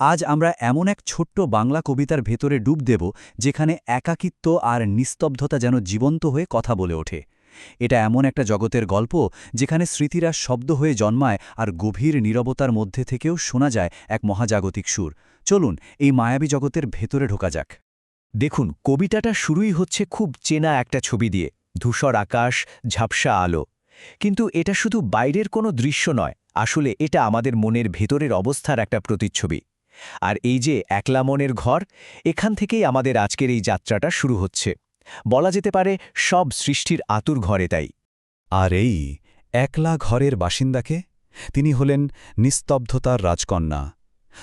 আজ আমরা এমন এক ছোট্ট বাংলা কবিতার ভেতরে ডুব দেব যেখানে একাকিত্ব আর নিস্তব্ধতা যেন জীবন্ত হয়ে কথা বলে ওঠে। এটা এমন একটা জগতের গল্প যেখানে স্মৃতিরা শব্দ হয়ে জন্মায় আর গভীর নীরবতার মধ্যে থেকেও শোনা যায় এক মহাজাগতিক সুর। চলুন এই মায়াবী জগতের ভেতরে ঢোকা যাক। দেখুন, কবিতাটা শুরুই হচ্ছে খুব চেনা একটা ছবি দিয়ে, ধূসর আকাশ, ঝাপসা আলো। কিন্তু এটা শুধু বাইরের কোনো দৃশ্য নয়, আসলে এটা আমাদের মনের ভেতরের অবস্থার একটা প্রতিচ্ছবি। আর এই যে একলা মনের ঘর, এখান থেকেই আমাদের আজকের এই যাত্রাটা শুরু হচ্ছে। বলা যেতে পারে সব সৃষ্টির আতুর ঘরে তাই। আর এই একলা ঘরের বাসিন্দাকে তিনি হলেন নিস্তব্ধতার রাজকন্যা।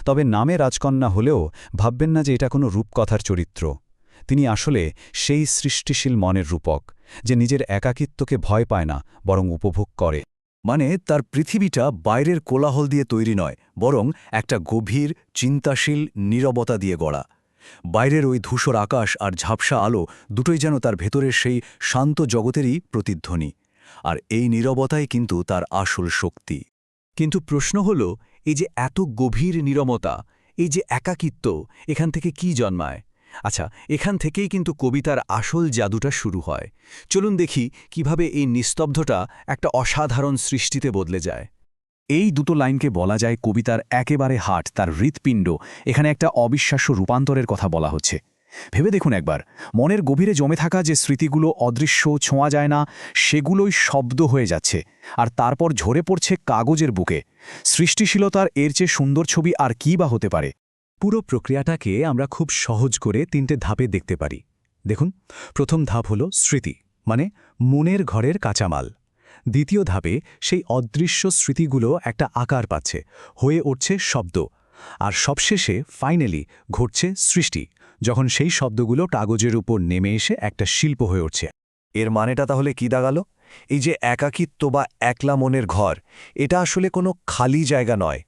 তবে নামে রাজকন্যা হলেও ভাববেন না যে এটা কোনো রূপকথার চরিত্র। তিনি আসলে সেই সৃষ্টিশীল মনের রূপক, যে নিজের একাকিত্বকে ভয় পায় না, বরং উপভোগ করে। মানে তার পৃথিবীটা বাইরের কোলাহল দিয়ে তৈরি নয়, বরং একটা গভীর চিন্তাশীল নীরবতা দিয়ে গড়া। বাইরের ওই ধূসর আকাশ আর ঝাপসা আলো দুটোই যেন তার ভেতরের সেই শান্ত জগতেরই প্রতিধ্বনি। আর এই নীরবতাই কিন্তু তার আসল শক্তি। কিন্তু প্রশ্ন হল, এই যে এত গভীর নীরবতা, এই যে একাকিত্ব, এখান থেকে কি জন্মায়? আচ্ছা, এখান থেকেই কিন্তু কবিতার আসল জাদুটা শুরু হয়। চলুন দেখি কিভাবে এই নিস্তব্ধতা একটা অসাধারণ সৃষ্টিতে বদলে যায়। এই দুটো লাইনকে বলা যায় কবিতার একেবারে হার্ট, তার হৃৎপিণ্ড। এখানে একটা অবিশ্বাস্য রূপান্তরের কথা বলা হচ্ছে। ভেবে দেখুন একবার, মনের গভীরে জমে থাকা যে স্মৃতিগুলো অদৃশ্য, ছোঁয়া যায় না, সেগুলোই শব্দ হয়ে যাচ্ছে, আর তারপর ঝরে পড়ছে কাগজের বুকে। সৃষ্টিশীলতার এর চেয়ে সুন্দর ছবি আর কী বা হতে পারে? পুরো প্রক্রিয়াটাকে আমরা খুব সহজ করে তিনটে ধাপে দেখতে পারি। দেখুন, প্রথম ধাপ হল স্মৃতি, মানে মনের ঘরের কাঁচামাল। দ্বিতীয় ধাপে সেই অদৃশ্য স্মৃতিগুলো একটা আকার পাচ্ছে, হয়ে উঠছে শব্দ। আর সবশেষে ফাইনালি ঘটছে সৃষ্টি, যখন সেই শব্দগুলো কাগজের উপর নেমে এসে একটা শিল্প হয়ে উঠছে। এর মানেটা তাহলে কি দাঁড়ালো? এই যে একাকিত্ব বা একলা মনের ঘর, এটা আসলে কোনো খালি জায়গা নয়,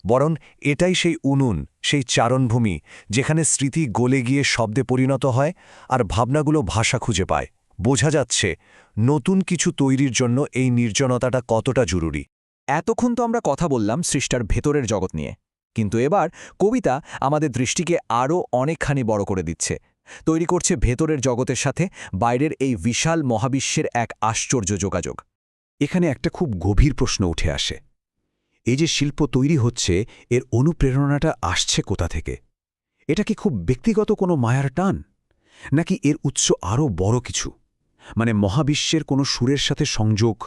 বরং এটাই সেই উনুন, সেই চারণভূমি, যেখানে স্মৃতি গলে গিয়ে শব্দে পরিণত হয় আর ভাবনাগুলো ভাষা খুঁজে পায়। বোঝা যাচ্ছে নতুন কিছু তৈরির জন্য এই নির্জনতাটা কতটা জরুরি। এতক্ষণ তো আমরা কথা বললাম সৃষ্টার ভেতরের জগৎ নিয়ে, কিন্তু এবার কবিতা আমাদের দৃষ্টিকে আরও অনেকখানি বড় করে দিচ্ছে, তৈরি করছে ভেতরের জগতের সাথে বাইরের এই বিশাল মহাবিশ্বের এক আশ্চর্য যোগাযোগ। এখানে একটা খুব গভীর প্রশ্ন উঠে আসে। এই যে শিল্প তৈরি হচ্ছে, এর অনুপ্রেরণাটা আসছে কোথা থেকে? এটা কি খুব ব্যক্তিগত কোনো মায়ার টান, নাকি এর উৎস আরও বড় কিছু, মানে মহাবিশ্বের কোনো সুরের সাথে সংযোগ?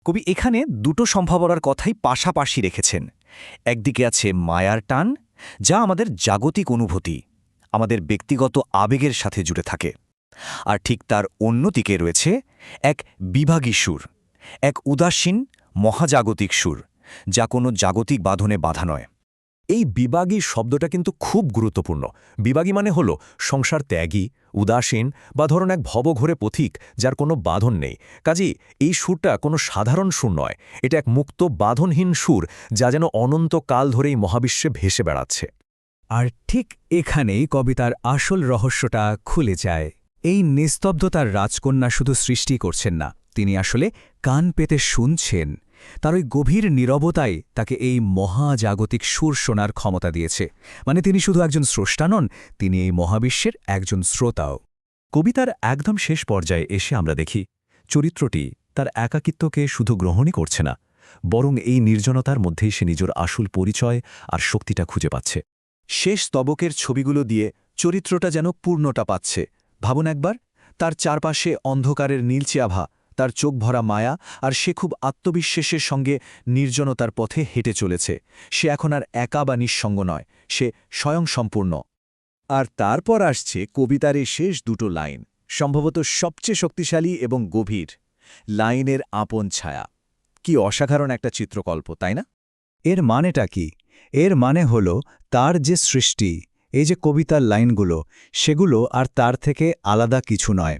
কবি এখানে দুটো সম্ভাবনার কথাই পাশাপাশি রেখেছেন। একদিকে আছে মায়ার টান, যা আমাদের জাগতিক অনুভূতি, আমাদের ব্যক্তিগত আবেগের সাথে জুড়ে থাকে। আর ঠিক তার অন্যদিকে রয়েছে এক বিভাগী সুর, এক উদাসীন মহাজাগতিক সুর, যা কোনো জাগতিক বাঁধনে বাঁধা নয়। এই বিভাগী শব্দটা কিন্তু খুব গুরুত্বপূর্ণ। বিভাগী মানে হল সংসার ত্যাগী, উদাসীন, বা ধরুন এক ভবঘোরে পথিক যার কোনো বাঁধন নেই। কাজেই এই সুরটা কোনো সাধারণ সুর নয়, এটা এক মুক্ত বাঁধনহীন সুর, যা যেন অনন্তকাল ধরেই মহাবিশ্বে ভেসে বেড়াচ্ছে। আর ঠিক এখানেই কবিতার আসল রহস্যটা খুলে যায়। এই নিস্তব্ধতার রাজকন্যা শুধু সৃষ্টি করছেন না, তিনি আসলে কান পেতে শুনছেন। তার ওই গভীর নীরবতাই তাকে এই মহাজাগতিক সুর শোনার ক্ষমতা দিয়েছে। মানে তিনি শুধু একজন স্রষ্টা নন, তিনি এই মহাবিশ্বের একজন শ্রোতাও। কবিতার একদম শেষ পর্যায়ে এসে আমরা দেখি চরিত্রটি তার একাকিত্বকে শুধু গ্রহণই করছে না, বরং এই নির্জনতার মধ্যেই সে নিজের আসল পরিচয় আর শক্তিটা খুঁজে পাচ্ছে। শেষ স্তবকের ছবিগুলো দিয়ে চরিত্রটা যেন পূর্ণতা পাচ্ছে। ভাবুন একবার, তার চারপাশে অন্ধকারের নীলচে আভা, তার চোখ ভরা মায়া, আর সে খুব আত্মবিশ্বাসের সঙ্গে নির্জনতার পথে হেঁটে চলেছে। সে এখন আর একা বা নিঃসঙ্গ নয়, সে স্বয়ংসম্পূর্ণ। আর তারপর আসছে কবিতার এই শেষ দুটো লাইন, সম্ভবত সবচেয়ে শক্তিশালী এবং গভীর। লাইনের আপন ছায়া। কি অসাধারণ একটা চিত্রকল্প, তাই না? এর মানেটা কি? এর মানে হল তার যে সৃষ্টি, এই যে কবিতার লাইনগুলো, সেগুলো আর তার থেকে আলাদা কিছু নয়।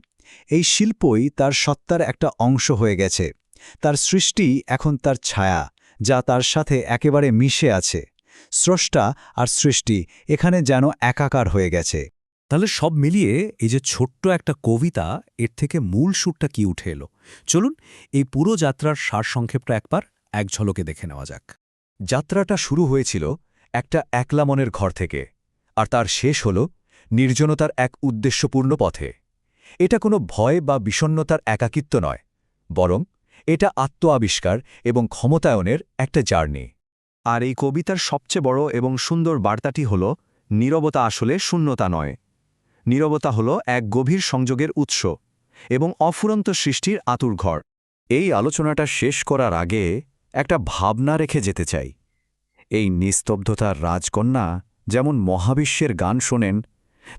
এই শিল্পই তার সত্তার একটা অংশ হয়ে গেছে। তার সৃষ্টি এখন তার ছায়া, যা তার সাথে একেবারে মিশে আছে। স্রষ্টা আর সৃষ্টি এখানে যেন একাকার হয়ে গেছে। তাহলে সব মিলিয়ে এই যে ছোট্ট একটা কবিতা, এর থেকে মূল সুরটা কি উঠে এলো? চলুন এই পুরো যাত্রার সারসংক্ষেপটা একবার এক ঝলকে দেখে নেওয়া যাক। যাত্রাটা শুরু হয়েছিল একটা একলা মনের ঘর থেকে, আর তার শেষ হল নির্জনতার এক উদ্দেশ্যপূর্ণ পথে। এটা কোনো ভয় বা বিষণ্ণতার একাকিত্ব নয়, বরং এটা আত্ম আবিষ্কার এবং ক্ষমতায়নের একটা জার্নি। আর এই কবিতার সবচেয়ে বড় এবং সুন্দর বার্তাটি হল, নীরবতা আসলে শূন্যতা নয়। নীরবতা হল এক গভীর সংযোগের উৎস এবং অফুরন্ত সৃষ্টির আতুরঘর। এই আলোচনাটা শেষ করার আগে একটা ভাবনা রেখে যেতে চাই। এই নিস্তব্ধতার রাজকন্যা যেমন মহাবিশ্বের গান শোনেন,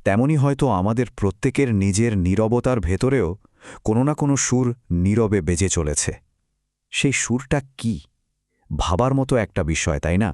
তেমনি হয়তো আমাদের প্রত্যেকের নিজের নীরবতার ভেতরেও কোনো না কোনো সুর নীরবে বেজে চলেছে। সেই সুরটা কি? ভাবার মতো একটা বিষয়, তাই না?